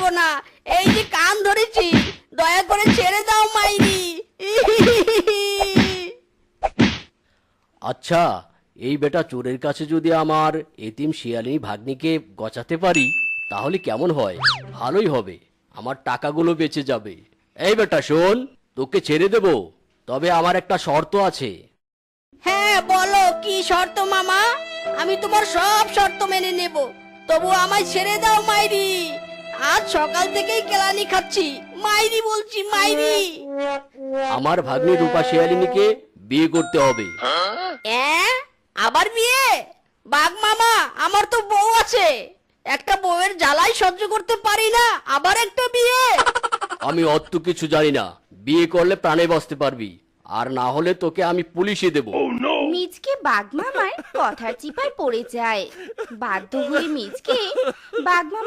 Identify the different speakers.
Speaker 1: পারবো না, এই যে কান ধরেছি, দয়া করে ছেড়ে দাও মাইরি।
Speaker 2: আচ্ছা, এই বেটা চোরের কাছে যদি আমার এতিম শিয়ালিনী ভাগ্নিকে গচাতে পারি তাহলে কেমন হয়? ভালোই হবে, আমার টাকাগুলো বেঁচে যাবে। এই বেটা শোন, তোকে ছেড়ে দেব, তবে আমার একটা শর্ত আছে।
Speaker 1: হ্যাঁ বলো, কি শর্ত মামা? আমি তোমার সব শর্ত মেনে নেব, তবু আমায় ছেড়ে দাও মাইরি। আজ সকাল থেকেই কেলানি খাচ্ছি, মাইরি বলছি, মাইরি।
Speaker 2: আমার ভাগ্নি রূপা শিয়ালিনীকে বিয়ে করতে হবে।
Speaker 1: আবার বিয়ে? বাঘ মামা, আমার তো বউ আছে, একটা বউয়ের জ্বালাই সহ্য করতে পারি না, আবার একটা বিয়ে?
Speaker 2: আমি অত কিছু জানি না, বিয়ে করলে প্রাণে বাঁচতে পারবি, আর না হলে তোকে আমি পুলিশে দেব।
Speaker 3: মিচকে বাঘমামার কথার চিপায় পড়ে যায়। বাধ্য হয়ে মিচকে বাঘমামা